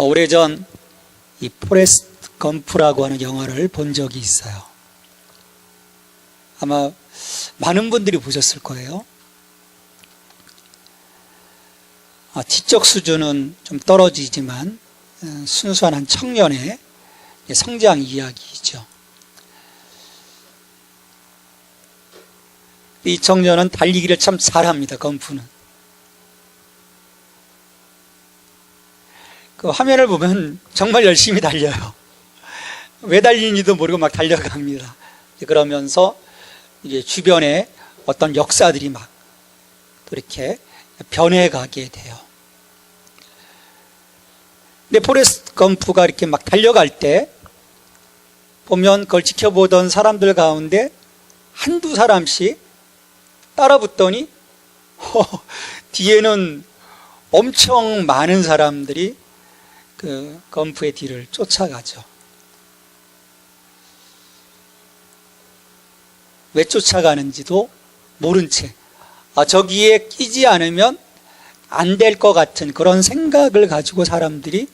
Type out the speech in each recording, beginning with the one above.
오래전 이 포레스트 검프라고 하는 영화를 본 적이 있어요. 아마 많은 분들이 보셨을 거예요. 지적 수준은 좀 떨어지지만 순수한 한 청년의 성장 이야기이죠. 이 청년은 달리기를 참 잘합니다. 검프는. 그 화면을 보면 정말 열심히 달려요. 왜 달리는지도 모르고 막 달려갑니다. 그러면서 이제 주변에 어떤 역사들이 막 또 이렇게 변해가게 돼요. 근데 포레스트 검프가 이렇게 막 달려갈 때 보면 그걸 지켜보던 사람들 가운데 한두 사람씩 따라붙더니 뒤에는 엄청 많은 사람들이 그 검프의 뒤를 쫓아가죠. 왜 쫓아가는지도 모른 채 저기에 끼지 않으면 안 될 것 같은 그런 생각을 가지고 사람들이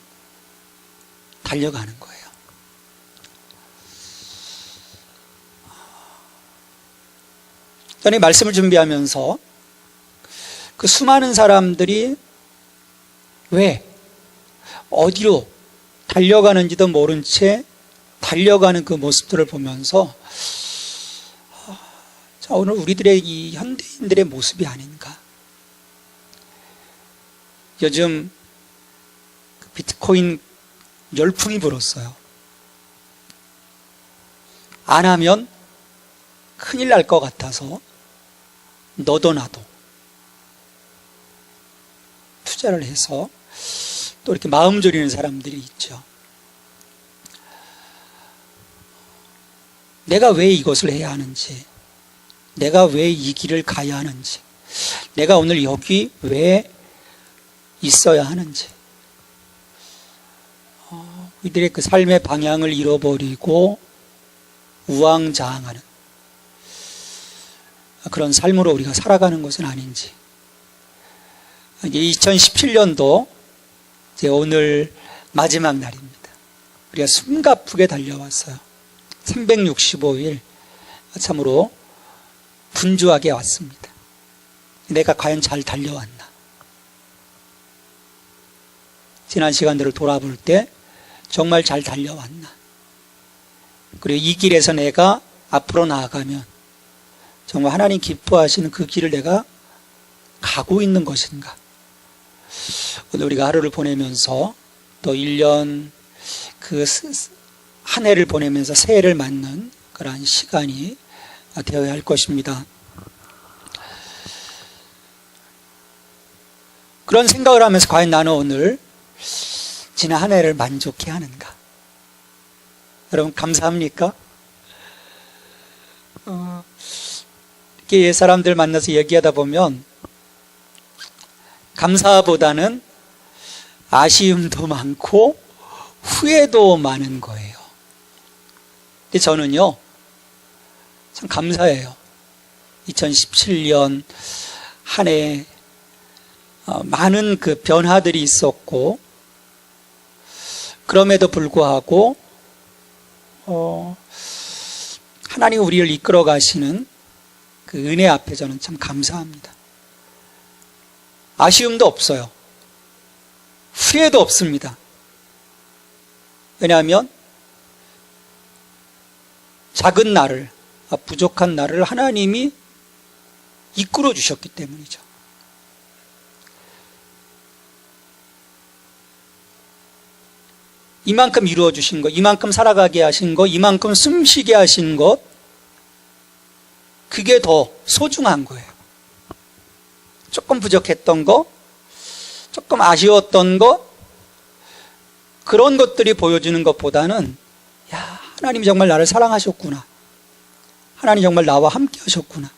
달려가는 거예요. 저는 말씀을 준비하면서 그 수많은 사람들이 왜 어디로 달려가는지도 모른 채 달려가는 그 모습들을 보면서 오늘 우리들의 이 현대인들의 모습이 아닌가. 요즘 비트코인 열풍이 불었어요. 안 하면 큰일 날 것 같아서 너도 나도 투자를 해서 또 이렇게 마음 졸이는 사람들이 있죠. 내가 왜 이것을 해야 하는지, 내가 왜 이 길을 가야 하는지, 내가 오늘 여기 왜 있어야 하는지, 우리들의 그 삶의 방향을 잃어버리고 우왕좌왕하는 그런 삶으로 우리가 살아가는 것은 아닌지. 이제 2017년도 이제 오늘 마지막 날입니다. 우리가 숨가쁘게 달려왔어요. 365일 참으로 분주하게 왔습니다. 내가 과연 잘 달려왔나? 지난 시간들을 돌아볼 때 정말 잘 달려왔나? 그리고 이 길에서 내가 앞으로 나아가면 정말 하나님 기뻐하시는 그 길을 내가 가고 있는 것인가? 오늘 우리가 하루를 보내면서 또 1년 그 한 해를 보내면서 새해를 맞는 그러한 시간이 되어야 할 것입니다. 그런 생각을 하면서 과연 나는 오늘 지난 한 해를 만족해 하는가? 여러분 감사합니까? 이렇게 옛 사람들 만나서 얘기하다 보면 감사보다는 아쉬움도 많고 후회도 많은 거예요. 근데 저는요 참 감사해요. 2017년 한 해 많은 그 변화들이 있었고 그럼에도 불구하고 하나님 우리를 이끌어 가시는 그 은혜 앞에 저는 참 감사합니다. 아쉬움도 없어요. 후회도 없습니다. 왜냐하면 작은 나를, 부족한 나를 하나님이 이끌어 주셨기 때문이죠. 이만큼 이루어 주신 것, 이만큼 살아가게 하신 것, 이만큼 숨쉬게 하신 것, 그게 더 소중한 거예요. 조금 부족했던 거, 조금 아쉬웠던 거, 그런 것들이 보여주는 것보다는 야, 하나님이 정말 나를 사랑하셨구나. 하나님 정말 나와 함께 하셨구나.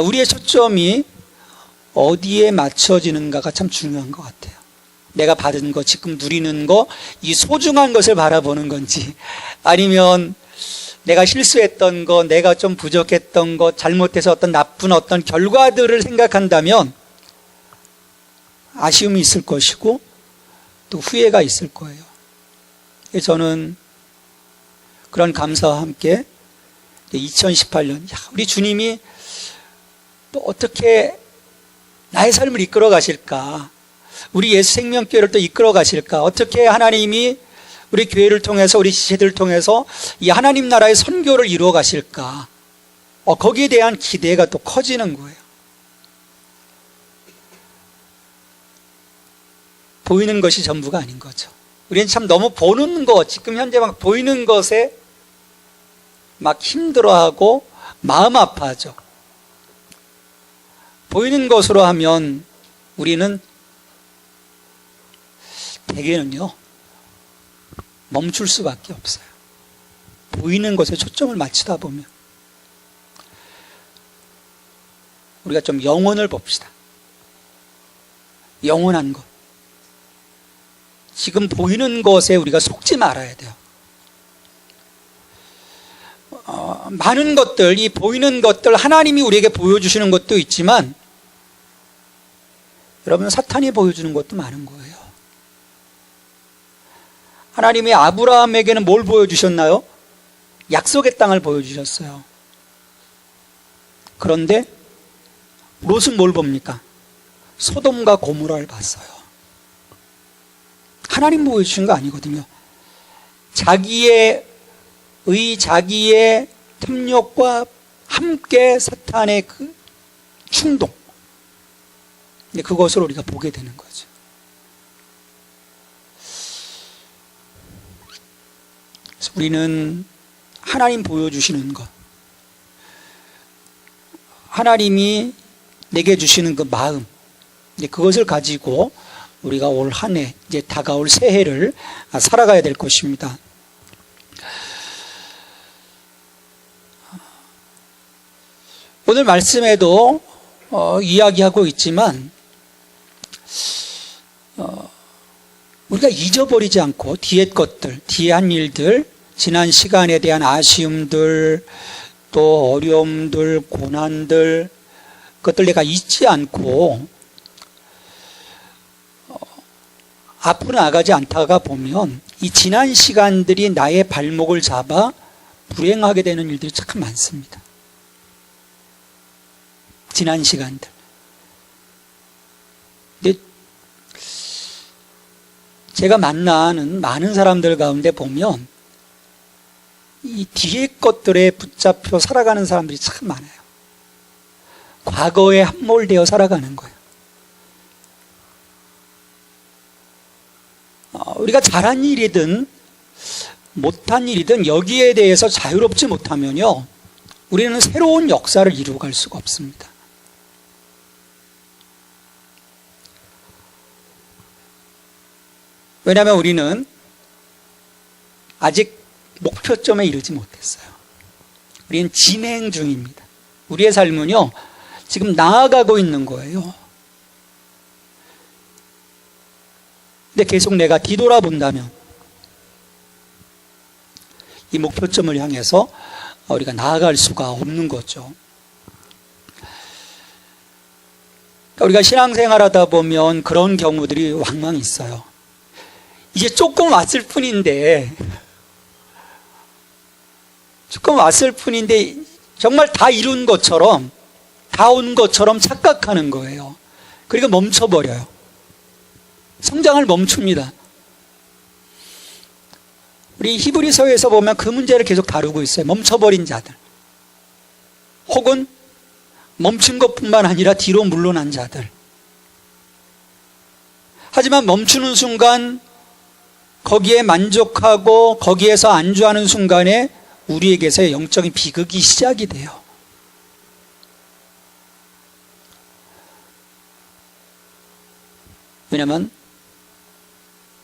우리의 초점이 어디에 맞춰지는가가 참 중요한 것 같아요. 내가 받은 거, 지금 누리는 거, 이 소중한 것을 바라보는 건지, 아니면 내가 실수했던 거, 내가 좀 부족했던 거, 잘못해서 어떤 나쁜 어떤 결과들을 생각한다면 아쉬움이 있을 것이고 또 후회가 있을 거예요. 저는 그런 감사와 함께 2018년 우리 주님이 또 어떻게 나의 삶을 이끌어 가실까, 우리 예수 생명교회를 또 이끌어 가실까, 어떻게 하나님이 우리 교회를 통해서 우리 지체들을 통해서 이 하나님 나라의 선교를 이루어 가실까, 거기에 대한 기대가 또 커지는 거예요. 보이는 것이 전부가 아닌 거죠. 우리는 참 너무 보는 것, 지금 현재 막 보이는 것에 막 힘들어하고 마음 아파하죠. 보이는 것으로 하면 우리는 대개는요, 멈출 수밖에 없어요. 보이는 것에 초점을 맞추다 보면. 우리가 좀 영혼을 봅시다. 영원한 것. 지금 보이는 것에 우리가 속지 말아야 돼요. 많은 것들, 이 보이는 것들, 하나님이 우리에게 보여주시는 것도 있지만, 여러분, 사탄이 보여주는 것도 많은 거예요. 하나님이 아브라함에게는 뭘 보여주셨나요? 약속의 땅을 보여주셨어요. 그런데 롯은 뭘 봅니까? 소돔과 고모라를 봤어요. 하나님 보여주신 거 아니거든요. 자기의 탐욕과 함께 사탄의 그 충동, 그것을 우리가 보게 되는 거죠. 그래서 우리는 하나님 보여주시는 것, 하나님이 내게 주시는 그 마음, 그것을 가지고 우리가 올 한 해, 이제 다가올 새해를 살아가야 될 것입니다. 오늘 말씀에도 이야기하고 있지만, 우리가 잊어버리지 않고 뒤의 것들, 뒤에 한 일들, 지난 시간에 대한 아쉬움들, 또 어려움들, 고난들, 그것들 내가 잊지 않고 앞으로 나가지 않다가 보면 이 지난 시간들이 나의 발목을 잡아 불행하게 되는 일들이 참 많습니다. 지난 시간들. 근데 제가 만나는 많은 사람들 가운데 보면 이 뒤의 것들에 붙잡혀 살아가는 사람들이 참 많아요. 과거에 함몰되어 살아가는 거예요. 우리가 잘한 일이든 못한 일이든 여기에 대해서 자유롭지 못하면요, 우리는 새로운 역사를 이루어갈 수가 없습니다. 왜냐하면 우리는 아직 목표점에 이르지 못했어요. 우리는 진행 중입니다. 우리의 삶은요, 지금 나아가고 있는 거예요. 근데 계속 내가 뒤돌아본다면 이 목표점을 향해서 우리가 나아갈 수가 없는 거죠. 우리가 신앙생활 하다 보면 그런 경우들이 왕왕 있어요. 이제 조금 왔을 뿐인데 정말 다 이룬 것처럼, 다 온 것처럼 착각하는 거예요. 그리고 멈춰버려요. 성장을 멈춥니다. 우리 히브리서에서 보면 그 문제를 계속 다루고 있어요. 멈춰버린 자들, 혹은 멈춘 것뿐만 아니라 뒤로 물러난 자들. 하지만 멈추는 순간, 거기에 만족하고 거기에서 안주하는 순간에 우리에게서의 영적인 비극이 시작이 돼요. 왜냐하면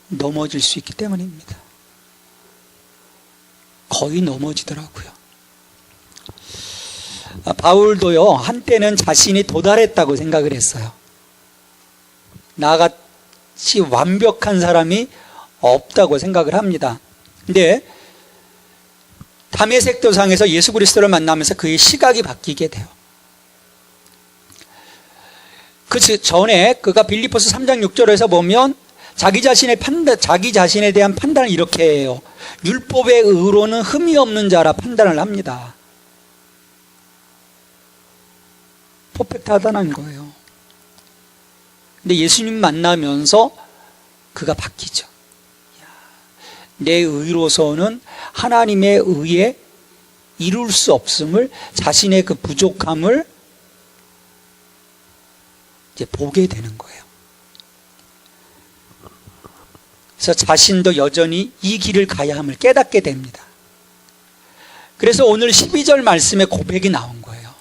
넘어질 수 있기 때문입니다. 거의 넘어지더라고요. 바울도요, 한때는 자신이 도달했다고 생각을 했어요. 나같이 완벽한 사람이 없다고 생각을 합니다. 근데 다메섹 도상에서 예수 그리스도를 만나면서 그의 시각이 바뀌게 돼요. 그 전에 그가 빌립보서 3장 6절에서 보면 자기 자신에 대한 판단을 이렇게 해요. 율법의 의로는 흠이 없는 자라 판단을 합니다. 퍼펙트하다는 거예요. 근데 예수님 만나면서 그가 바뀌죠. 내 의로서는 하나님의 의에 이룰 수 없음을, 자신의 그 부족함을 이제 보게 되는 거예요. 그래서 자신도 여전히 이 길을 가야 함을 깨닫게 됩니다. 그래서 오늘 12절 말씀에 고백이 나온 거예요.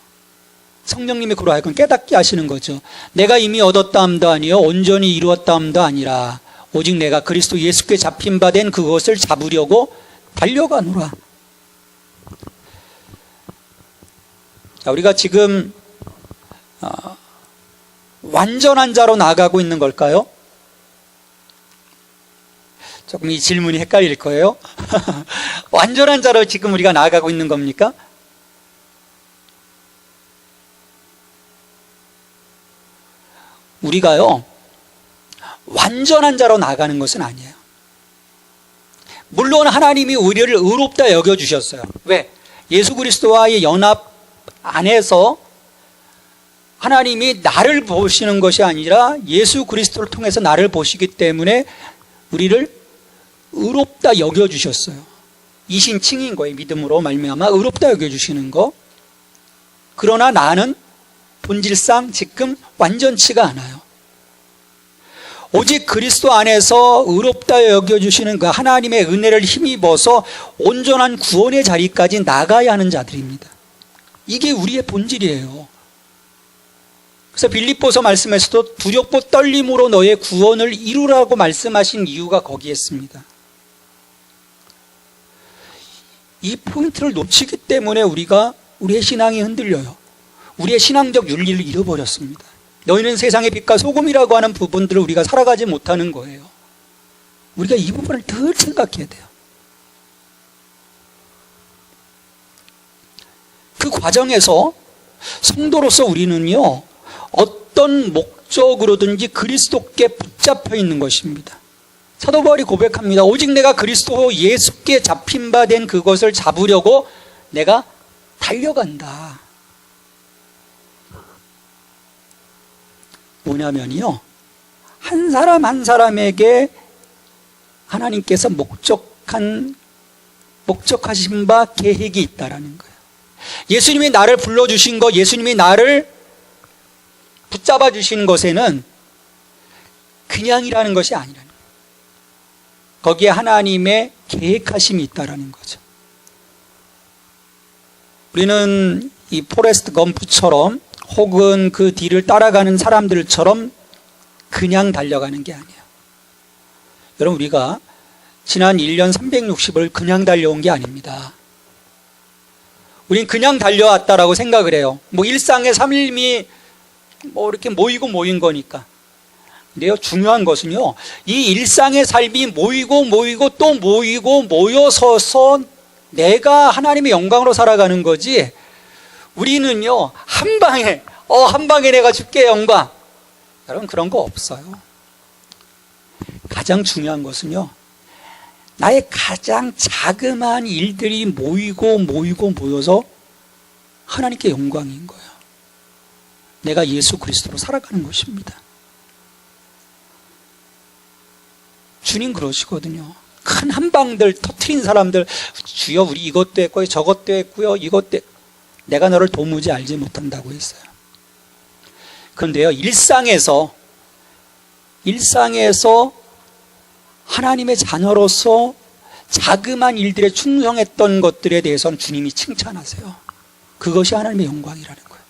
성령님이 그로 하여금 깨닫게 하시는 거죠. 내가 이미 얻었다 함도 아니요 온전히 이루었다 함도 아니라 오직 내가 그리스도 예수께 잡힌 바 된 그것을 잡으려고 달려가노라. 자, 우리가 지금 완전한 자로 나아가고 있는 걸까요? 조금 이 질문이 헷갈릴 거예요. 완전한 자로 지금 우리가 나아가고 있는 겁니까? 우리가요, 완전한 자로 나아가는 것은 아니에요. 물론 하나님이 우리를 의롭다 여겨주셨어요. 왜? 예수 그리스도와의 연합 안에서 하나님이 나를 보시는 것이 아니라 예수 그리스도를 통해서 나를 보시기 때문에 우리를 의롭다 여겨주셨어요. 이신칭인 거예요. 믿음으로 말미암아 의롭다 여겨주시는 거. 그러나 나는 본질상 지금 완전치가 않아요. 오직 그리스도 안에서 의롭다 여겨주시는 그 하나님의 은혜를 힘입어서 온전한 구원의 자리까지 나가야 하는 자들입니다. 이게 우리의 본질이에요. 그래서 빌립보서 말씀에서도 두렵고 떨림으로 너의 구원을 이루라고 말씀하신 이유가 거기에 있습니다. 이 포인트를 놓치기 때문에 우리의 신앙이 흔들려요. 우리의 신앙적 윤리를 잃어버렸습니다. 너희는 세상의 빛과 소금이라고 하는 부분들을 우리가 살아가지 못하는 거예요. 우리가 이 부분을 늘 생각해야 돼요. 그 과정에서 성도로서 우리는요, 어떤 목적으로든지 그리스도께 붙잡혀 있는 것입니다. 사도 바울이 고백합니다. 오직 내가 그리스도 예수께 잡힌 바 된 그것을 잡으려고 내가 달려간다. 뭐냐면요, 한 사람 한 사람에게 하나님께서 목적하신 바 계획이 있다라는 거예요. 예수님이 나를 불러주신 것, 예수님이 나를 붙잡아 주신 것에는 그냥이라는 것이 아니라는 거예요. 거기에 하나님의 계획하심이 있다라는 거죠. 우리는 이 포레스트 검프처럼 혹은 그 뒤를 따라가는 사람들처럼 그냥 달려가는 게 아니에요. 여러분, 우리가 지난 1년 360을 그냥 달려온 게 아닙니다. 우린 그냥 달려왔다라고 생각을 해요. 일상의 삶이 이렇게 모인 거니까. 근데요, 중요한 것은요, 이 일상의 삶이 모이고 또 모여서서 내가 하나님의 영광으로 살아가는 거지, 우리는요, 한 방에 내가 줄게 영광. 여러분, 그런 거 없어요. 가장 중요한 것은요, 나의 가장 자그마한 일들이 모여서 하나님께 영광인 거예요. 내가 예수 그리스도로 살아가는 것입니다. 주님 그러시거든요. 큰 한방들 터트린 사람들, 주여 우리 이것도 했고요, 저것도 했고요, 내가 너를 도무지 알지 못한다고 했어요. 그런데요, 일상에서 하나님의 자녀로서 자그마한 일들에 충성했던 것들에 대해서는 주님이 칭찬하세요. 그것이 하나님의 영광이라는 거예요.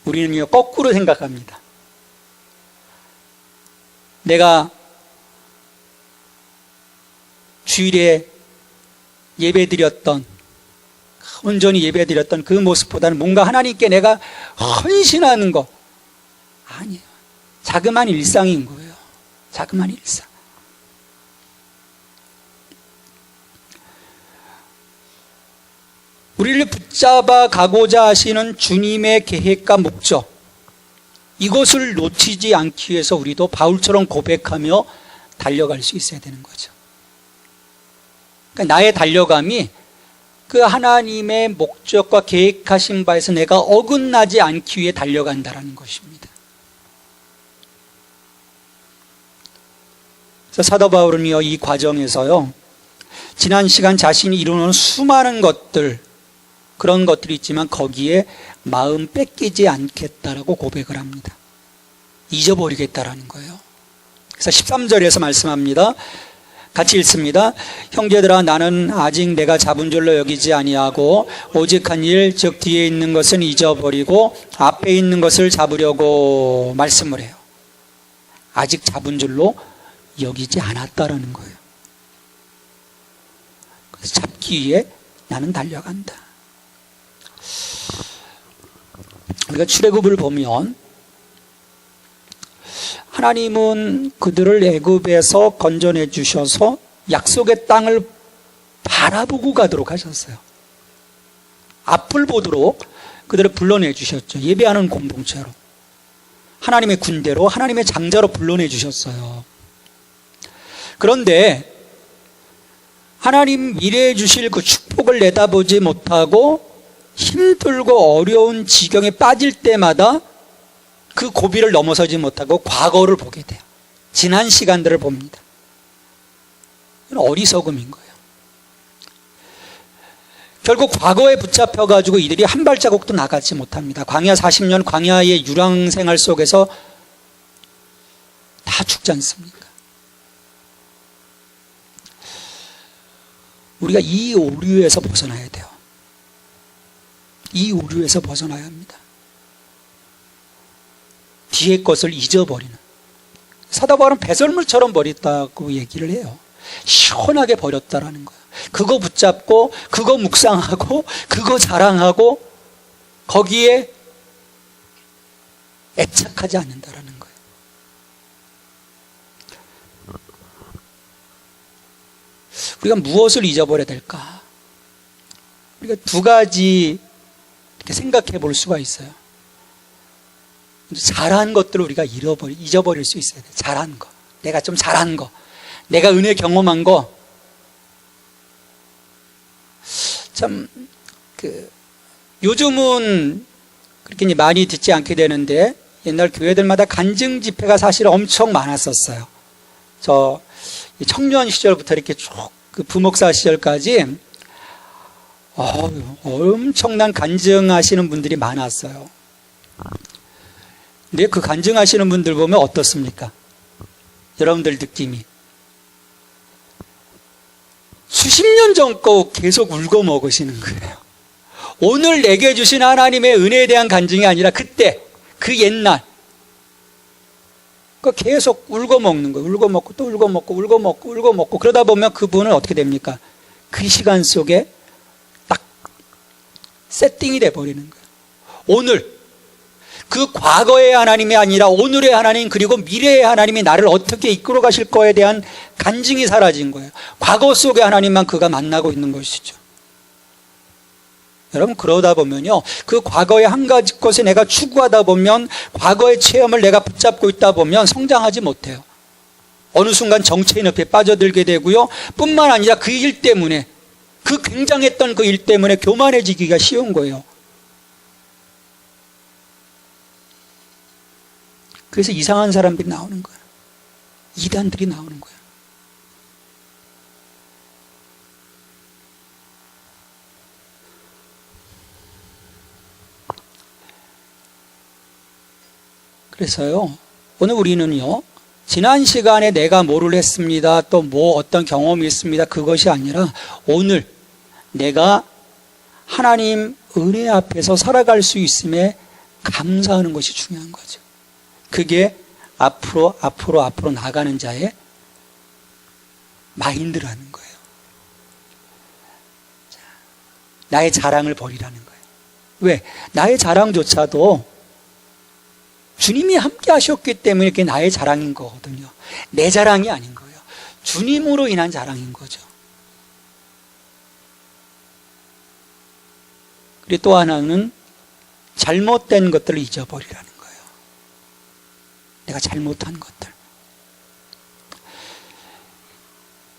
우리는요, 거꾸로 생각합니다. 내가 주일에 온전히 예배드렸던 그 모습보다는 뭔가 하나님께 내가 헌신하는 거 아니에요. 자그마한 일상인 거예요. 자그마한 일상. 우리를 붙잡아 가고자 하시는 주님의 계획과 목적, 이것을 놓치지 않기 위해서 우리도 바울처럼 고백하며 달려갈 수 있어야 되는 거죠. 그러니까 나의 달려감이 그 하나님의 목적과 계획하신 바에서 내가 어긋나지 않기 위해 달려간다는 것입니다. 그래서 사도 바울은요, 이 과정에서요, 지난 시간 자신이 이루는 수많은 것들, 그런 것들이 있지만 거기에 마음 뺏기지 않겠다라고 고백을 합니다. 잊어버리겠다라는 거예요. 그래서 13절에서 말씀합니다. 같이 읽습니다. 형제들아, 나는 아직 내가 잡은 줄로 여기지 아니하고 오직 한 일, 즉 뒤에 있는 것은 잊어버리고 앞에 있는 것을 잡으려고 말씀을 해요. 아직 잡은 줄로 여기지 않았다라는 거예요. 그래서 잡기 위해 나는 달려간다. 우리가 출애굽을 보면 하나님은 그들을 애굽에서 건져내 주셔서 약속의 땅을 바라보고 가도록 하셨어요. 앞을 보도록 그들을 불러내 주셨죠. 예배하는 공동체로, 하나님의 군대로, 하나님의 장자로 불러내 주셨어요. 그런데 하나님 미래에 주실 그 축복을 내다보지 못하고 힘들고 어려운 지경에 빠질 때마다 그 고비를 넘어서지 못하고 과거를 보게 돼요. 지난 시간들을 봅니다. 이건 어리석음인 거예요. 결국 과거에 붙잡혀가지고 이들이 한 발자국도 나가지 못합니다. 광야 40년 광야의 유랑생활 속에서 다 죽지 않습니까? 우리가 이 오류에서 벗어나야 돼요. 이 오류에서 벗어나야 합니다. 뒤의 것을 잊어버리는. 사도 바울은 배설물처럼 버렸다고 얘기를 해요. 시원하게 버렸다라는 거예요. 그거 붙잡고 그거 묵상하고 그거 자랑하고 거기에 애착하지 않는다라는 거예요. 우리가 무엇을 잊어버려야 될까? 우리가 두 가지 이렇게 생각해 볼 수가 있어요. 잘한 것들을 우리가 잊어버릴 수 있어야 돼요. 잘한 거, 내가 좀 잘한 거, 내가 은혜 경험한 거. 참 요즘은 그렇게 많이 듣지 않게 되는데 옛날 교회들마다 간증 집회가 사실 엄청 많았었어요. 저 청년 시절부터 이렇게 쭉 그 부목사 시절까지 엄청난 간증하시는 분들이 많았어요. 근데 그 간증하시는 분들 보면 어떻습니까? 여러분들 느낌이 수십 년 전 거 계속 울고 먹으시는 거예요. 오늘 내게 주신 하나님의 은혜에 대한 간증이 아니라 그때, 그 옛날 그 계속 울고 먹는 거예요. 울고 먹고 또 울고 먹고 울고 먹고 울고 먹고 그러다 보면 그분은 어떻게 됩니까? 그 시간 속에 딱 세팅이 돼버리는 거예요. 오늘 그 과거의 하나님이 아니라 오늘의 하나님, 그리고 미래의 하나님이 나를 어떻게 이끌어 가실 거에 대한 간증이 사라진 거예요. 과거 속의 하나님만 그가 만나고 있는 것이죠. 여러분, 그러다 보면요, 그 과거의 한 가지 것에 내가 추구하다 보면, 과거의 체험을 내가 붙잡고 있다 보면 성장하지 못해요. 어느 순간 정체의 늪에 빠져들게 되고요, 뿐만 아니라 그 일 때문에, 그 굉장했던 그 일 때문에 교만해지기가 쉬운 거예요. 그래서 이상한 사람들이 나오는 거예요. 이단들이 나오는 거예요. 그래서요, 오늘 우리는요, 지난 시간에 내가 뭐를 했습니다, 또 뭐 어떤 경험이 있습니다, 그것이 아니라 오늘 내가 하나님 은혜 앞에서 살아갈 수 있음에 감사하는 것이 중요한 거죠. 그게 앞으로 나가는 자의 마인드라는 거예요. 나의 자랑을 버리라는 거예요. 왜? 나의 자랑조차도 주님이 함께 하셨기 때문에 그게 나의 자랑인 거거든요. 내 자랑이 아닌 거예요. 주님으로 인한 자랑인 거죠. 그리고 또 하나는 잘못된 것들을 잊어버리라는 거예요. 내가 잘못한 것들.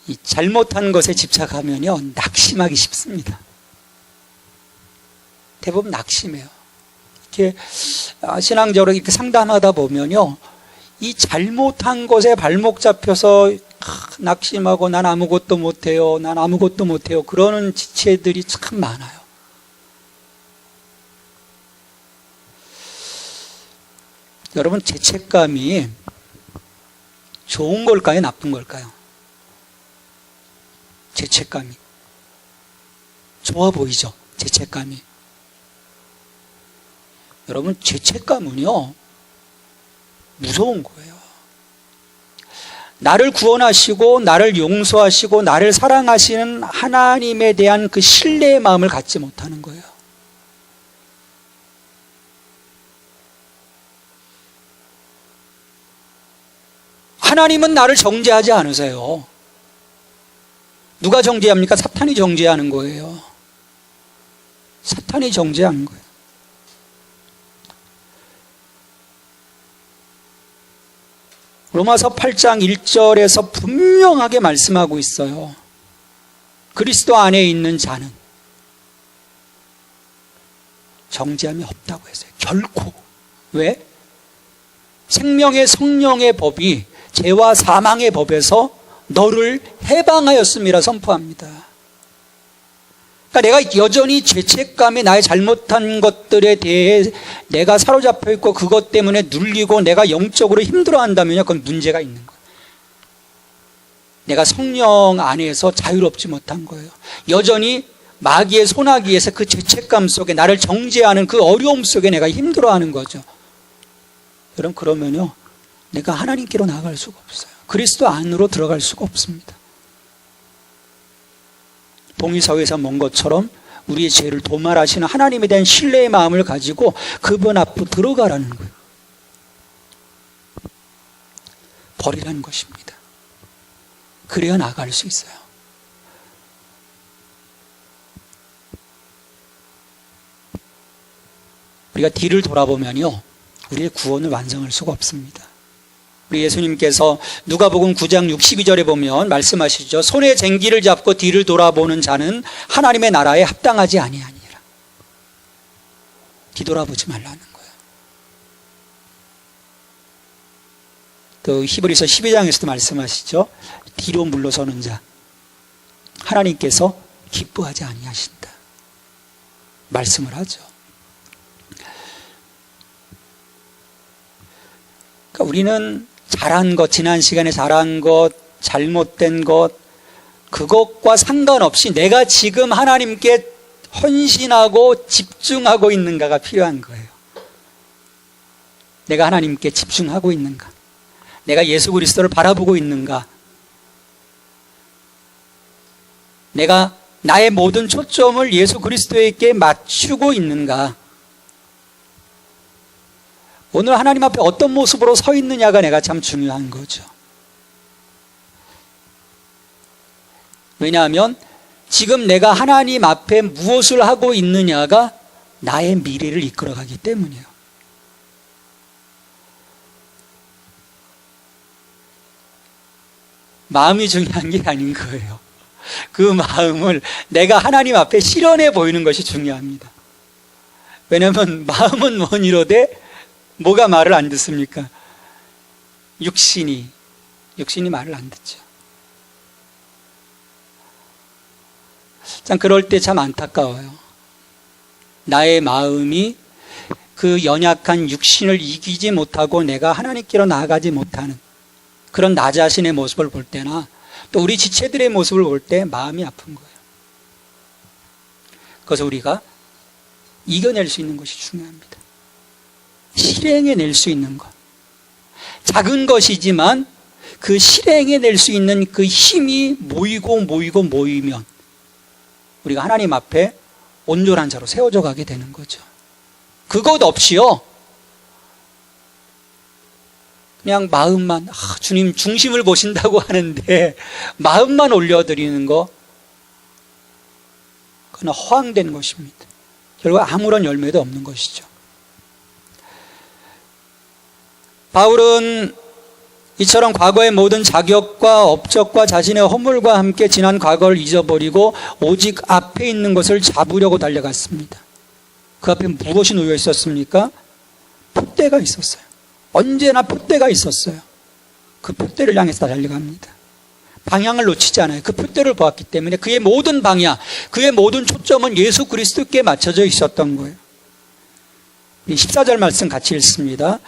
이 잘못한 것에 집착하면요, 낙심하기 쉽습니다. 대부분 낙심해요. 이렇게 신앙적으로 이렇게 상담하다 보면요, 이 잘못한 것에 발목 잡혀서 낙심하고 난 아무것도 못해요, 난 아무것도 못해요, 그러는 지체들이 참 많아요. 여러분, 죄책감이 좋은 걸까요, 나쁜 걸까요? 죄책감이 좋아 보이죠? 죄책감이. 여러분, 죄책감은요, 무서운 거예요. 나를 구원하시고 나를 용서하시고 나를 사랑하시는 하나님에 대한 그 신뢰의 마음을 갖지 못하는 거예요. 하나님은 나를 정죄하지 않으세요. 누가 정죄합니까? 사탄이 정죄하는 거예요. 사탄이 정죄하는 거예요. 로마서 8장 1절에서 분명하게 말씀하고 있어요. 그리스도 안에 있는 자는 정죄함이 없다고 했어요. 결코. 왜? 생명의 성령의 법이 죄와 사망의 법에서 너를 해방하였음이라 선포합니다. 그러니까 내가 여전히 죄책감에 나의 잘못한 것들에 대해 내가 사로잡혀 있고 그것 때문에 눌리고 내가 영적으로 힘들어한다면요, 그건 문제가 있는 거예요. 내가 성령 안에서 자유롭지 못한 거예요. 여전히 마귀의 소나기에서 그 죄책감 속에 나를 정죄하는 그 어려움 속에 내가 힘들어하는 거죠. 여러분, 그러면요, 내가 하나님께로 나아갈 수가 없어요. 그리스도 안으로 들어갈 수가 없습니다. 동의서에서 본 것처럼 우리의 죄를 도말하시는 하나님에 대한 신뢰의 마음을 가지고 그분 앞으로 들어가라는 거예요. 버리라는 것입니다. 그래야 나아갈 수 있어요. 우리가 뒤를 돌아보면요, 우리의 구원을 완성할 수가 없습니다. 우리 예수님께서 누가복음 9장 62절에 보면 말씀하시죠. 손에 쟁기를 잡고 뒤를 돌아보는 자는 하나님의 나라에 합당하지 아니하니라. 뒤돌아보지 말라는 거예요. 또 히브리서 12장에서도 말씀하시죠. 뒤로 물러서는 자 하나님께서 기뻐하지 아니하신다 말씀을 하죠. 그러니까 우리는 잘한 것, 지난 시간에 잘한 것, 잘못된 것, 그것과 상관없이 내가 지금 하나님께 헌신하고 집중하고 있는가가 필요한 거예요. 내가 하나님께 집중하고 있는가? 내가 예수 그리스도를 바라보고 있는가? 내가 나의 모든 초점을 예수 그리스도에게 맞추고 있는가? 오늘 하나님 앞에 어떤 모습으로 서 있느냐가 내가 참 중요한 거죠. 왜냐하면 지금 내가 하나님 앞에 무엇을 하고 있느냐가 나의 미래를 이끌어가기 때문이에요. 마음이 중요한 게 아닌 거예요. 그 마음을 내가 하나님 앞에 실현해 보이는 것이 중요합니다. 왜냐하면 마음은 원이로되 뭐가 말을 안 듣습니까? 육신이 말을 안 듣죠. 참 그럴 때 참 안타까워요. 나의 마음이 그 연약한 육신을 이기지 못하고 내가 하나님께로 나아가지 못하는 그런 나 자신의 모습을 볼 때나 또 우리 지체들의 모습을 볼 때 마음이 아픈 거예요. 그래서 우리가 이겨낼 수 있는 것이 중요합니다. 실행해낼 수 있는 것. 작은 것이지만 그 실행해낼 수 있는 그 힘이 모이면 우리가 하나님 앞에 온전한 자로 세워져 가게 되는 거죠. 그것 없이요, 그냥 마음만, 주님 중심을 보신다고 하는데 마음만 올려드리는 거, 그건 허황된 것입니다. 결국 아무런 열매도 없는 것이죠. 바울은 이처럼 과거의 모든 자격과 업적과 자신의 허물과 함께 지난 과거를 잊어버리고 오직 앞에 있는 것을 잡으려고 달려갔습니다. 그 앞에 무엇이 놓여 있었습니까? 푯대가 있었어요. 언제나 푯대가 있었어요. 그 푯대를 향해서 달려갑니다. 방향을 놓치지 않아요. 그 푯대를 보았기 때문에 그의 모든 방향, 그의 모든 초점은 예수 그리스도께 맞춰져 있었던 거예요. 14절 말씀 같이 읽습니다.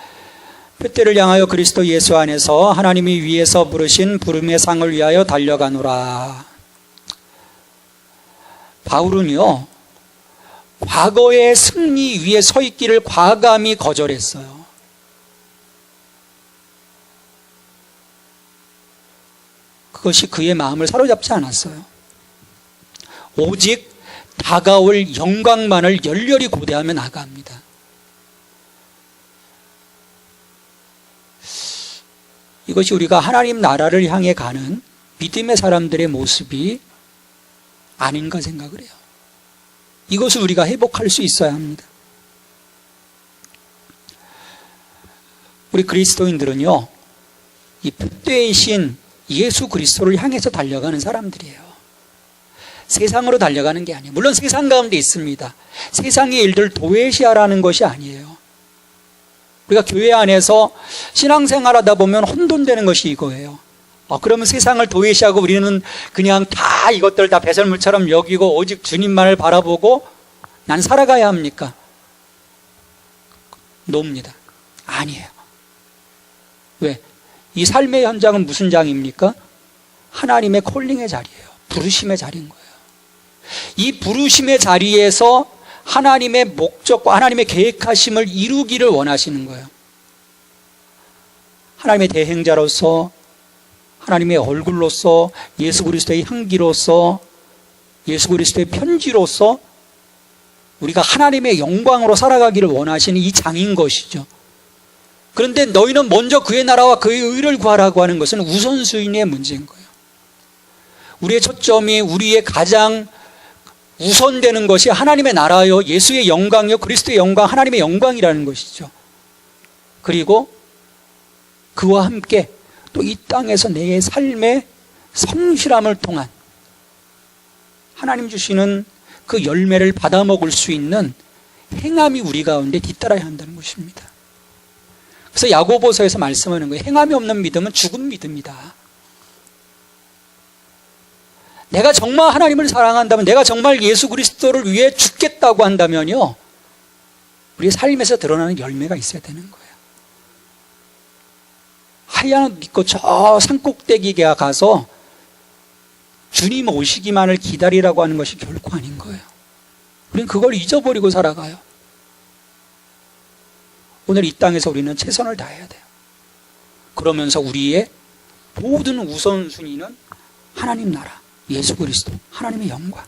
푯대를 향하여 그리스도 예수 안에서 하나님이 위에서 부르신 부름의 상을 위하여 달려가노라. 바울은요, 과거의 승리 위에 서 있기를 과감히 거절했어요. 그것이 그의 마음을 사로잡지 않았어요. 오직 다가올 영광만을 열렬히 고대하며 나아갑니다. 이것이 우리가 하나님 나라를 향해 가는 믿음의 사람들의 모습이 아닌가 생각을 해요. 이것을 우리가 회복할 수 있어야 합니다. 우리 그리스도인들은요, 이 푯대이신 예수 그리스도를 향해서 달려가는 사람들이에요. 세상으로 달려가는 게 아니에요. 물론 세상 가운데 있습니다. 세상의 일들 도외시하라는 것이 아니에요. 우리가 교회 안에서 신앙생활하다 보면 혼돈되는 것이 이거예요. 그러면 세상을 도외시하고 우리는 그냥 다 이것들 다 배설물처럼 여기고 오직 주님만을 바라보고 난 살아가야 합니까? 놉니다. 아니에요. 왜? 이 삶의 현장은 무슨 장입니까? 하나님의 콜링의 자리예요. 부르심의 자리인 거예요. 이 부르심의 자리에서 하나님의 목적과 하나님의 계획하심을 이루기를 원하시는 거예요. 하나님의 대행자로서, 하나님의 얼굴로서, 예수 그리스도의 향기로서, 예수 그리스도의 편지로서 우리가 하나님의 영광으로 살아가기를 원하시는 이 장인 것이죠. 그런데 너희는 먼저 그의 나라와 그의 의를 구하라고 하는 것은 우선순위의 문제인 거예요. 우리의 초점이 우리의 가장 우선되는 것이 하나님의 나라요, 예수의 영광이요, 그리스도의 영광, 하나님의 영광이라는 것이죠. 그리고 그와 함께 또 이 땅에서 내 삶의 성실함을 통한 하나님 주시는 그 열매를 받아먹을 수 있는 행함이 우리 가운데 뒤따라야 한다는 것입니다. 그래서 야고보서에서 말씀하는 거예요. 행함이 없는 믿음은 죽은 믿음이다. 내가 정말 하나님을 사랑한다면, 내가 정말 예수 그리스도를 위해 죽겠다고 한다면요, 우리의 삶에서 드러나는 열매가 있어야 되는 거예요. 하얀 믿고 저 산꼭대기에 가서 주님 오시기만을 기다리라고 하는 것이 결코 아닌 거예요. 우리는 그걸 잊어버리고 살아가요. 오늘 이 땅에서 우리는 최선을 다해야 돼요. 그러면서 우리의 모든 우선순위는 하나님 나라, 예수 그리스도, 하나님의 영광.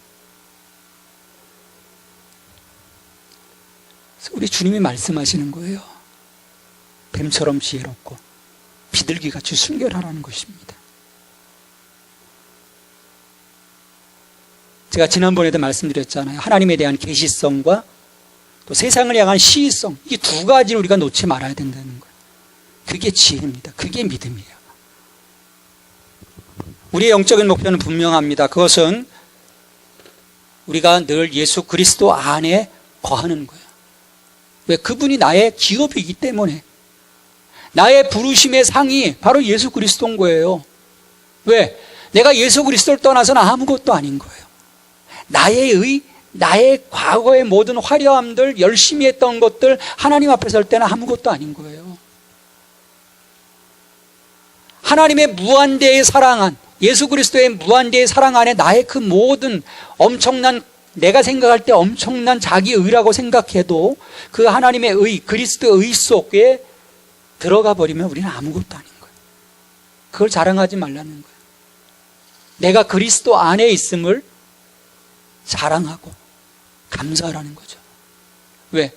우리 주님이 말씀하시는 거예요. 뱀처럼 지혜롭고 비둘기같이 순결하라는 것입니다. 제가 지난번에도 말씀드렸잖아요. 하나님에 대한 계시성과 또 세상을 향한 시의성, 이 두 가지를 우리가 놓지 말아야 된다는 거예요. 그게 지혜입니다. 그게 믿음이에요. 우리의 영적인 목표는 분명합니다. 그것은 우리가 늘 예수 그리스도 안에 거하는 거예요. 왜? 그분이 나의 기업이기 때문에. 나의 부르심의 상이 바로 예수 그리스도인 거예요. 왜? 내가 예수 그리스도를 떠나서는 아무것도 아닌 거예요. 나의 과거의 모든 화려함들, 열심히 했던 것들, 하나님 앞에 설 때는 아무것도 아닌 거예요. 하나님의 무한대의 사랑 안, 예수 그리스도의 무한대의 사랑 안에 나의 그 모든 엄청난, 내가 생각할 때 엄청난 자기 의라고 생각해도 그 하나님의 의, 그리스도의 의 속에 들어가 버리면 우리는 아무것도 아닌 거예요. 그걸 자랑하지 말라는 거예요. 내가 그리스도 안에 있음을 자랑하고 감사하라는 거죠. 왜?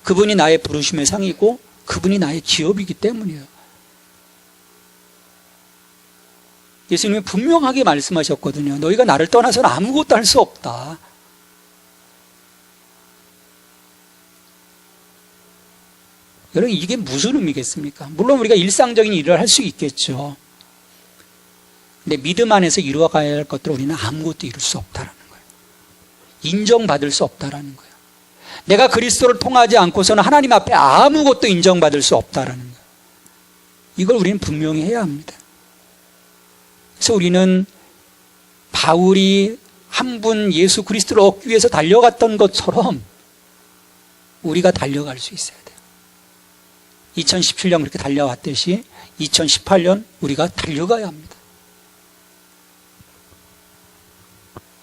그분이 나의 부르심의 상이고 그분이 나의 기업이기 때문이에요. 예수님이 분명하게 말씀하셨거든요. 너희가 나를 떠나서는 아무것도 할 수 없다. 여러분, 이게 무슨 의미겠습니까? 물론 우리가 일상적인 일을 할 수 있겠죠. 근데 믿음 안에서 이루어가야 할 것들을 우리는 아무것도 이룰 수 없다라는 거예요. 인정받을 수 없다라는 거예요. 내가 그리스도를 통하지 않고서는 하나님 앞에 아무것도 인정받을 수 없다라는 거예요. 이걸 우리는 분명히 해야 합니다. 그래서 우리는 바울이 한 분 예수 그리스도를 얻기 위해서 달려갔던 것처럼 우리가 달려갈 수 있어야 돼요. 2017년 그렇게 달려왔듯이 2018년 우리가 달려가야 합니다.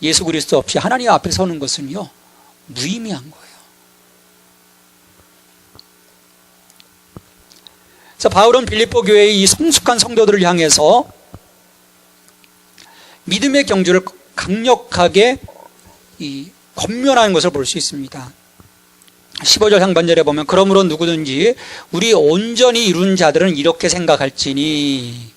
예수 그리스도 없이 하나님 앞에 서는 것은요, 무의미한 거예요. 그래서 바울은 빌립보 교회의 이 성숙한 성도들을 향해서 믿음의 경주를 강력하게 권면하는 것을 볼 수 있습니다. 15절 상반절에 보면, 그러므로 누구든지 우리 온전히 이룬 자들은 이렇게 생각할지니.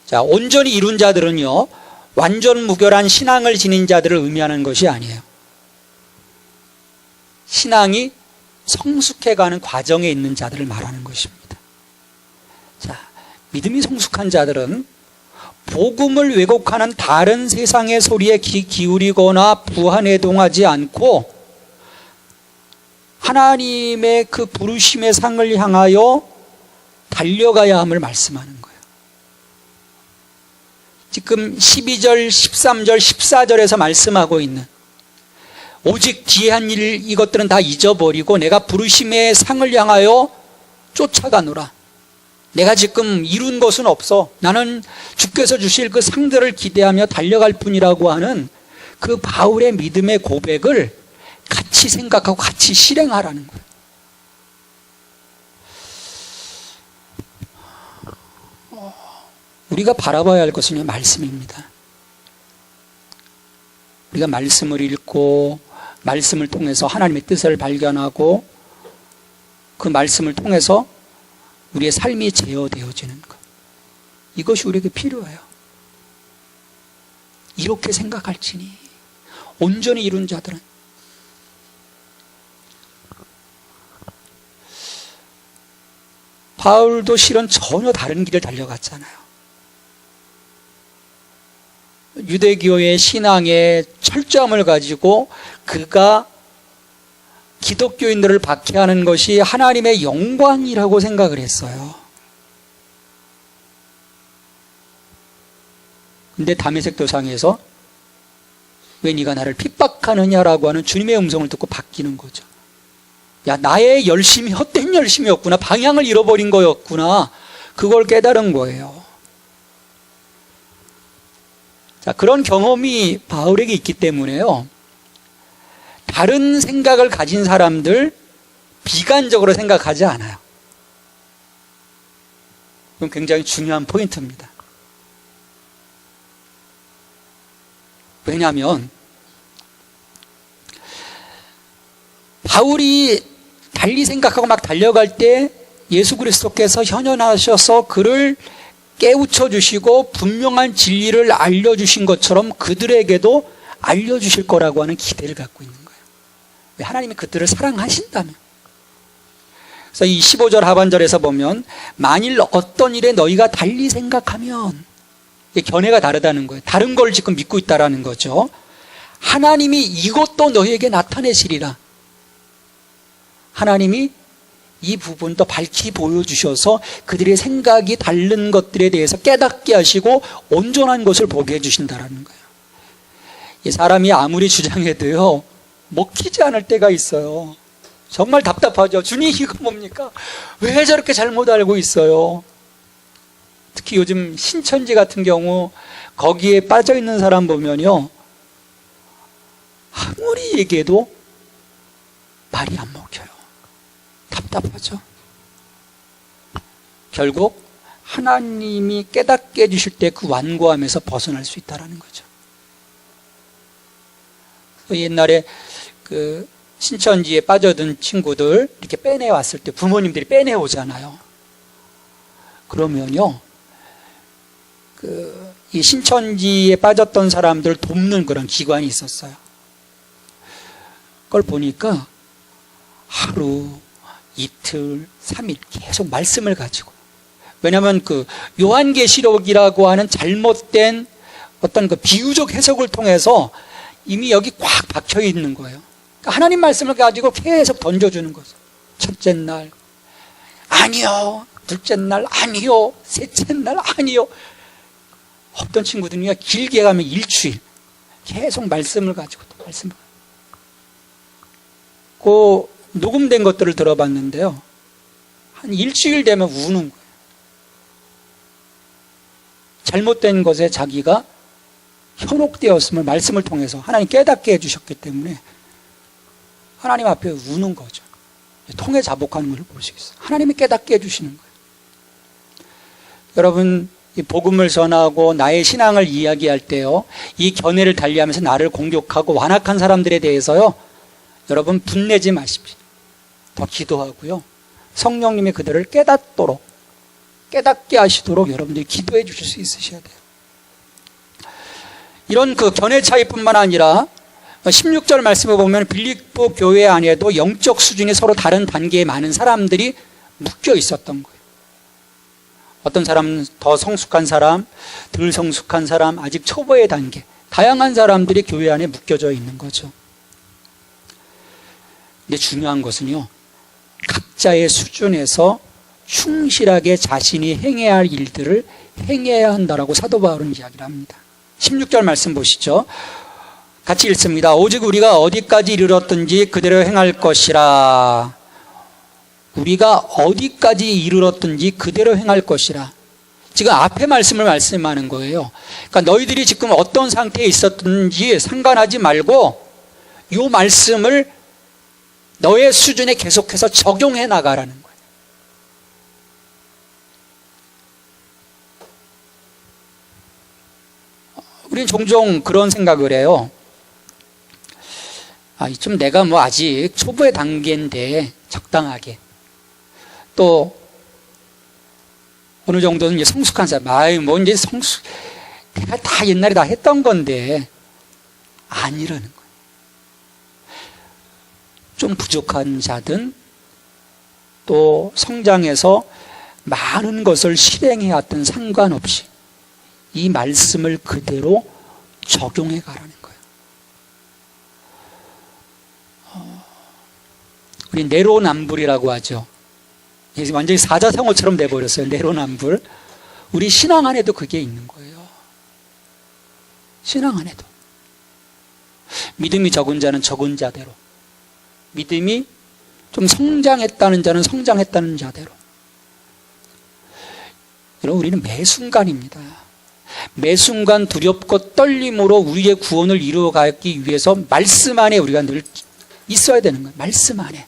자, 온전히 이룬 자들은요, 완전 무결한 신앙을 지닌 자들을 의미하는 것이 아니에요. 신앙이 성숙해가는 과정에 있는 자들을 말하는 것입니다. 자, 믿음이 성숙한 자들은 복음을 왜곡하는 다른 세상의 소리에 귀 기울이거나 부한해동하지 않고 하나님의 그 부르심의 상을 향하여 달려가야 함을 말씀하는 거예요. 지금 12절, 13절, 14절에서 말씀하고 있는, 오직 뒤에 한 일 이것들은 다 잊어버리고 내가 부르심의 상을 향하여 쫓아가노라. 내가 지금 이룬 것은 없어. 나는 주께서 주실 그 상들을 기대하며 달려갈 뿐이라고 하는 그 바울의 믿음의 고백을 같이 생각하고 같이 실행하라는 거예요. 우리가 바라봐야 할 것은 말씀입니다. 우리가 말씀을 읽고 말씀을 통해서 하나님의 뜻을 발견하고 그 말씀을 통해서 우리의 삶이 제어되어지는 것, 이것이 우리에게 필요해요. 이렇게 생각할지니 온전히 이룬 자들은. 바울도 실은 전혀 다른 길을 달려갔잖아요. 유대교의 신앙의 철저함을 가지고 그가 기독교인들을 박해하는 것이 하나님의 영광이라고 생각을 했어요. 근데 다메섹 도상에서 왜 네가 나를 핍박하느냐라고 하는 주님의 음성을 듣고 바뀌는 거죠. 야, 나의 열심이 헛된 열심이었구나. 방향을 잃어버린 거였구나. 그걸 깨달은 거예요. 자, 그런 경험이 바울에게 있기 때문에요, 다른 생각을 가진 사람들 비관적으로 생각하지 않아요. 그건 굉장히 중요한 포인트입니다. 왜냐하면 바울이 달리 생각하고 막 달려갈 때 예수 그리스도께서 현현하셔서 그를 깨우쳐 주시고 분명한 진리를 알려주신 것처럼 그들에게도 알려주실 거라고 하는 기대를 갖고 있는 거예요. 왜? 하나님이 그들을 사랑하신다면. 그래서 이 15절 하반절에서 보면, 만일 어떤 일에 너희가 달리 생각하면, 견해가 다르다는 거예요. 다른 걸 지금 믿고 있다라는 거죠. 하나님이 이것도 너희에게 나타내시리라. 하나님이 이 부분도 밝히 보여주셔서 그들의 생각이 다른 것들에 대해서 깨닫게 하시고 온전한 것을 보게 해주신다라는 거예요. 이 사람이 아무리 주장해도요, 먹히지 않을 때가 있어요. 정말 답답하죠. 주님, 이거 뭡니까? 왜 저렇게 잘못 알고 있어요? 특히 요즘 신천지 같은 경우 거기에 빠져 있는 사람 보면요, 아무리 얘기해도 말이 안 먹혀요. 답답하죠. 결국 하나님이 깨닫게 해주실 때 그 완고함에서 벗어날 수 있다는 거죠. 옛날에 그 신천지에 빠져든 친구들 이렇게 빼내왔을 때 부모님들이 빼내오잖아요. 그러면요, 이 신천지에 빠졌던 사람들 돕는 그런 기관이 있었어요. 그걸 보니까 하루, 이틀, 3일 계속 말씀을 가지고. 왜냐하면 그 요한계시록이라고 하는 잘못된 어떤 그 비유적 해석을 통해서 이미 여기 꽉 박혀 있는 거예요. 그러니까 하나님 말씀을 가지고 계속 던져주는 거죠. 첫째 날 아니요, 둘째 날 아니요, 셋째 날 아니요. 어떤 친구들이 길게 가면 일주일 계속 말씀을 가지고 또 말씀을. 그 녹음된 것들을 들어봤는데요, 한 일주일 되면 우는 거예요. 잘못된 것에 자기가 현혹되었음을 말씀을 통해서 하나님 깨닫게 해주셨기 때문에 하나님 앞에 우는 거죠. 통해 자복하는 것을 볼 수 있어요. 하나님이 깨닫게 해주시는 거예요. 여러분, 이 복음을 전하고 나의 신앙을 이야기할 때요, 이 견해를 달리하면서 나를 공격하고 완악한 사람들에 대해서요, 여러분 분내지 마십시오. 더 기도하고요, 성령님이 그들을 깨닫게 하시도록 여러분들이 기도해 주실 수 있으셔야 돼요. 이런 그 견해 차이뿐만 아니라 16절 말씀을 보면 빌립보 교회 안에도 영적 수준이 서로 다른 단계에 많은 사람들이 묶여 있었던 거예요. 어떤 사람은 더 성숙한 사람, 덜 성숙한 사람, 아직 초보의 단계, 다양한 사람들이 교회 안에 묶여져 있는 거죠. 근데 중요한 것은요, 각자의 수준에서 충실하게 자신이 행해야 할 일들을 행해야 한다라고 사도 바울은 이야기를 합니다. 16절 말씀 보시죠. 같이 읽습니다. 오직 우리가 어디까지 이르렀든지 그대로 행할 것이라. 우리가 어디까지 이르렀든지 그대로 행할 것이라. 지금 앞에 말씀을 말씀하는 거예요. 그러니까 너희들이 지금 어떤 상태에 있었든지 상관하지 말고 이 말씀을 너의 수준에 계속해서 적용해 나가라는 거예요. 우리는 종종 그런 생각을 해요. 좀 내가 뭐 아직 초보의 단계인데 적당하게, 또 어느 정도는 이제 성숙한 사람, 뭐 이제 내가 다 옛날에 다 했던 건데 아니라는 거예요. 좀 부족한 자든 또 성장해서 많은 것을 실행해 왔든 상관없이 이 말씀을 그대로 적용해 가라는 거예요. 우리 내로남불이라고 하죠. 이게 완전히 사자성어처럼 돼버렸어요. 내로남불. 우리 신앙 안에도 그게 있는 거예요. 신앙 안에도. 믿음이 적은 자는 적은 자대로, 믿음이 좀 성장했다는 자는 성장했다는 자대로. 여러분, 우리는 매 순간입니다. 매 순간 두렵고 떨림으로 우리의 구원을 이루어가기 위해서 말씀 안에 우리가 늘 있어야 되는 거예요. 말씀 안에.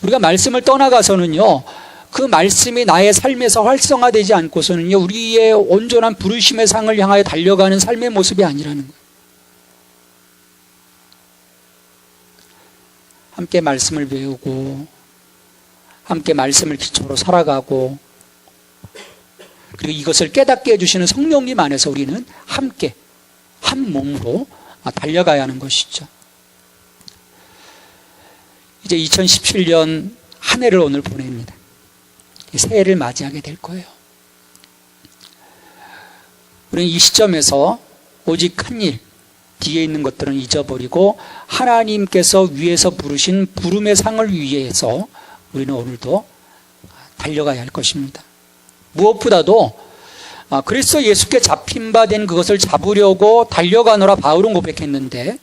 우리가 말씀을 떠나가서는요, 그 말씀이 나의 삶에서 활성화되지 않고서는요, 우리의 온전한 부르심의 상을 향하여 달려가는 삶의 모습이 아니라는 거예요. 함께 말씀을 배우고 함께 말씀을 기초로 살아가고, 그리고 이것을 깨닫게 해주시는 성령님 안에서 우리는 함께 한 몸으로 달려가야 하는 것이죠. 이제 2017년 한 해를 오늘 보냅니다. 새해를 맞이하게 될 거예요. 우리는 이 시점에서 오직 한 일, 뒤에 있는 것들은 잊어버리고 하나님께서 위에서 부르신 부름의 상을 위해서 우리는 오늘도 달려가야 할 것입니다. 무엇보다도 그리스도 예수께 잡힌 바 된 그것을 잡으려고 달려가노라 바울은 고백했는데,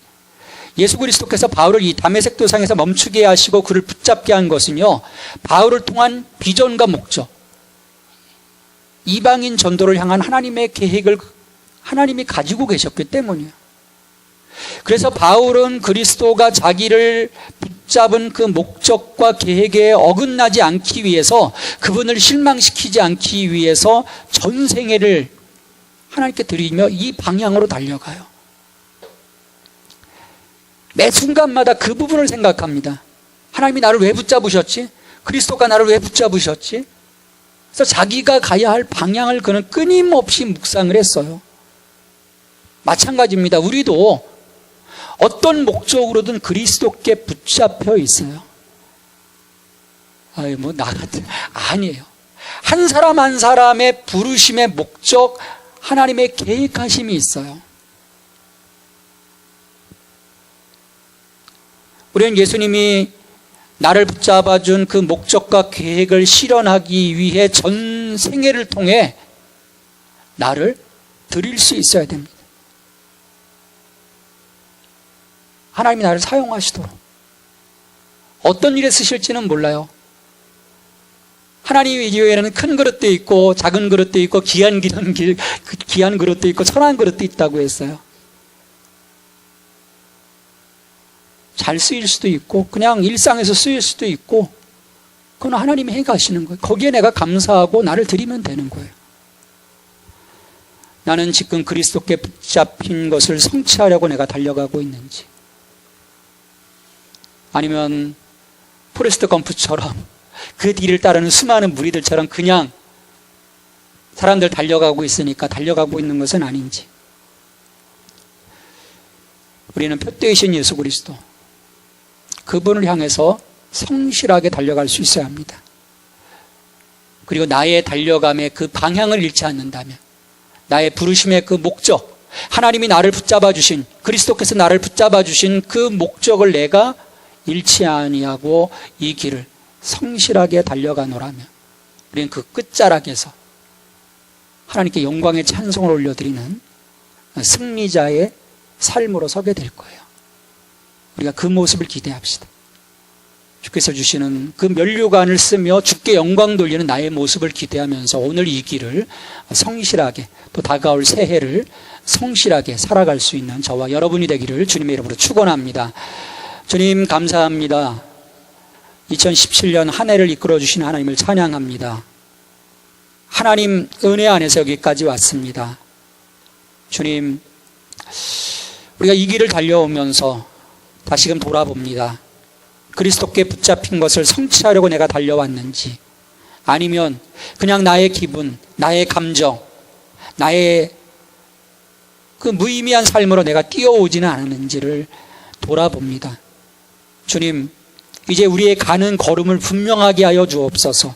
예수 그리스도께서 바울을 이 다메섹 도상에서 멈추게 하시고 그를 붙잡게 한 것은요, 바울을 통한 비전과 목적, 이방인 전도를 향한 하나님의 계획을 하나님이 가지고 계셨기 때문이에요. 그래서 바울은 그리스도가 자기를 붙잡은 그 목적과 계획에 어긋나지 않기 위해서, 그분을 실망시키지 않기 위해서 전생애를 하나님께 드리며 이 방향으로 달려가요. 매 순간마다 그 부분을 생각합니다. 하나님이 나를 왜 붙잡으셨지? 그리스도가 나를 왜 붙잡으셨지? 그래서 자기가 가야 할 방향을 그는 끊임없이 묵상을 했어요. 마찬가지입니다. 우리도 어떤 목적으로든 그리스도께 붙잡혀 있어요. 아유, 뭐, 아니에요. 한 사람 한 사람의 부르심의 목적, 하나님의 계획하심이 있어요. 우리는 예수님이 나를 붙잡아준 그 목적과 계획을 실현하기 위해 전 생애를 통해 나를 드릴 수 있어야 됩니다. 하나님이 나를 사용하시도록. 어떤 일에 쓰실지는 몰라요. 하나님 이외에는 큰 그릇도 있고 작은 그릇도 있고 귀한 그릇도 있고 선한 그릇도 있다고 했어요. 잘 쓰일 수도 있고 그냥 일상에서 쓰일 수도 있고 그건 하나님이 해가시는 거예요. 거기에 내가 감사하고 나를 드리면 되는 거예요. 나는 지금 그리스도께 붙잡힌 것을 성취하려고 내가 달려가고 있는지, 아니면 포레스트 검프처럼 그 뒤를 따르는 수많은 무리들처럼 그냥 사람들 달려가고 있으니까 달려가고 있는 것은 아닌지. 우리는 표대이신 예수 그리스도, 그분을 향해서 성실하게 달려갈 수 있어야 합니다. 그리고 나의 달려감의 그 방향을 잃지 않는다면, 나의 부르심의 그 목적, 하나님이 나를 붙잡아 주신, 그리스도께서 나를 붙잡아 주신 그 목적을 내가 잃지 아니하고 이 길을 성실하게 달려가노라면 우리는 그 끝자락에서 하나님께 영광의 찬송을 올려드리는 승리자의 삶으로 서게 될 거예요. 우리가 그 모습을 기대합시다. 주께서 주시는 그 면류관을 쓰며 주께 영광 돌리는 나의 모습을 기대하면서 오늘 이 길을 성실하게, 또 다가올 새해를 성실하게 살아갈 수 있는 저와 여러분이 되기를 주님의 이름으로 축원합니다. 주님 감사합니다. 2017년 한 해를 이끌어 주신 하나님을 찬양합니다. 하나님 은혜 안에서 여기까지 왔습니다. 주님, 우리가 이 길을 달려오면서 다시금 돌아봅니다. 그리스도께 붙잡힌 것을 성취하려고 내가 달려왔는지, 아니면 그냥 나의 기분, 나의 감정, 나의 그 무의미한 삶으로 내가 뛰어오지는 않았는지를 돌아봅니다. 주님, 이제 우리의 가는 걸음을 분명하게 하여 주옵소서.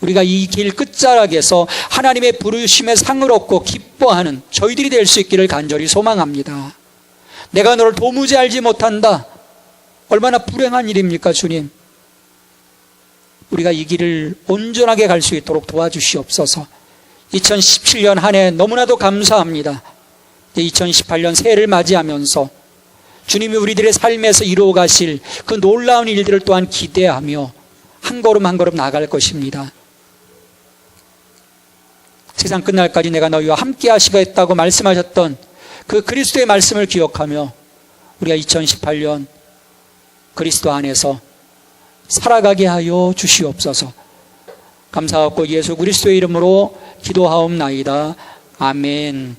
우리가 이 길 끝자락에서 하나님의 부르심의 상을 얻고 기뻐하는 저희들이 될 수 있기를 간절히 소망합니다. 내가 너를 도무지 알지 못한다. 얼마나 불행한 일입니까, 주님. 우리가 이 길을 온전하게 갈 수 있도록 도와주시옵소서. 2017년 한 해 너무나도 감사합니다. 2018년 새해를 맞이하면서 주님이 우리들의 삶에서 이루어 가실 그 놀라운 일들을 또한 기대하며 한 걸음 한 걸음 나아갈 것입니다. 세상 끝날까지 내가 너희와 함께 하시겠다고 말씀하셨던 그 그리스도의 말씀을 기억하며 우리가 2018년 그리스도 안에서 살아가게 하여 주시옵소서. 감사하고 예수 그리스도의 이름으로 기도하옵나이다. 아멘.